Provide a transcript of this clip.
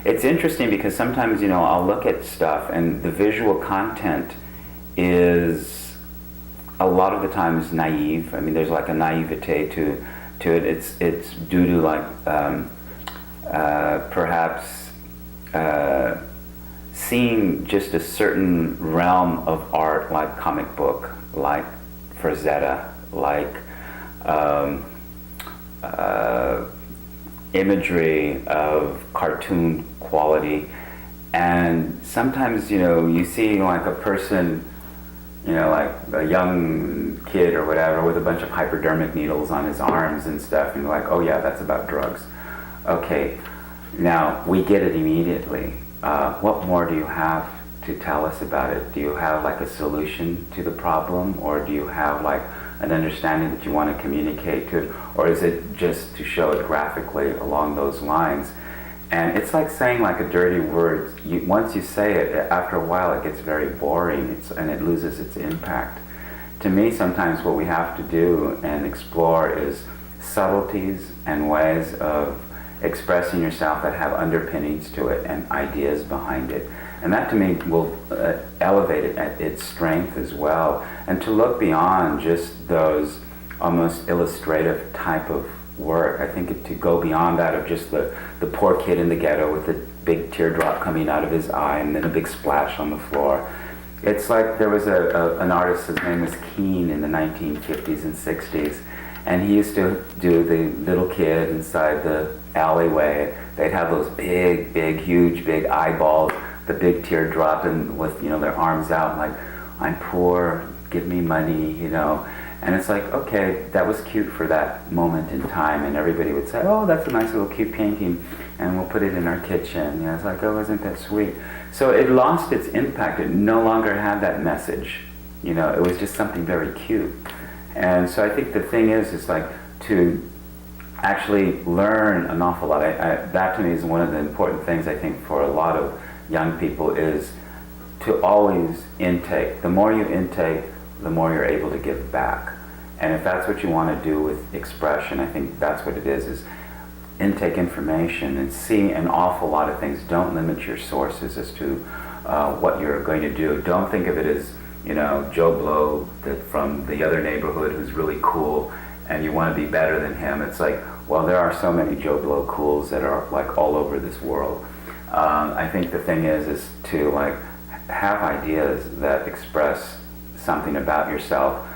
It's interesting because sometimes, I'll look at stuff and the visual content is a lot of the times naive. I mean, there's like a naivete to it. It's due to like perhaps seeing just a certain realm of art, like comic book, like Frazetta, like imagery of cartoon quality. And sometimes, you see like a person, like a young kid or whatever with a bunch of hypodermic needles on his arms and stuff, and you're like, oh yeah, that's about drugs. Okay, now we get it immediately. What more do you have to tell us about it? Do you have like a solution to the problem, or do you have like an understanding that you want to communicate to it, or is it just to show it graphically along those lines? And it's like saying like a dirty word. Once you say it, after a while it gets very boring, and it loses its impact. To me, sometimes what we have to do and explore is subtleties and ways of expressing yourself that have underpinnings to it and ideas behind it. And that to me will elevate it at its strength as well. And to look beyond just those almost illustrative type of work. I think to go beyond that of just the poor kid in the ghetto with a big teardrop coming out of his eye and then a big splash on the floor. It's like there was an artist, his name was Keane, in the 1950s and 60s, and he used to do the little kid inside the alleyway. They'd have those big, huge, big eyeballs, the big teardrop, and with their arms out, like, I'm poor, give me money, And it's like, okay, that was cute for that moment in time, and everybody would say, oh, that's a nice little cute painting, and we'll put it in our kitchen. It's like, oh, isn't that sweet? So it lost its impact. It no longer had that message. It was just something very cute. And so I think the thing is like to actually learn an awful lot. That to me is one of the important things, I think, for a lot of young people, is to always intake. The more you intake, the more you're able to give back. And if that's what you want to do with expression, I think that's what it is intake information and see an awful lot of things. Don't limit your sources as to what you're going to do. Don't think of it as, Joe Blow from the other neighborhood who's really cool and you want to be better than him. It's like, well, there are so many Joe Blow cools that are like all over this world. I think the thing is to like have ideas that express something about yourself,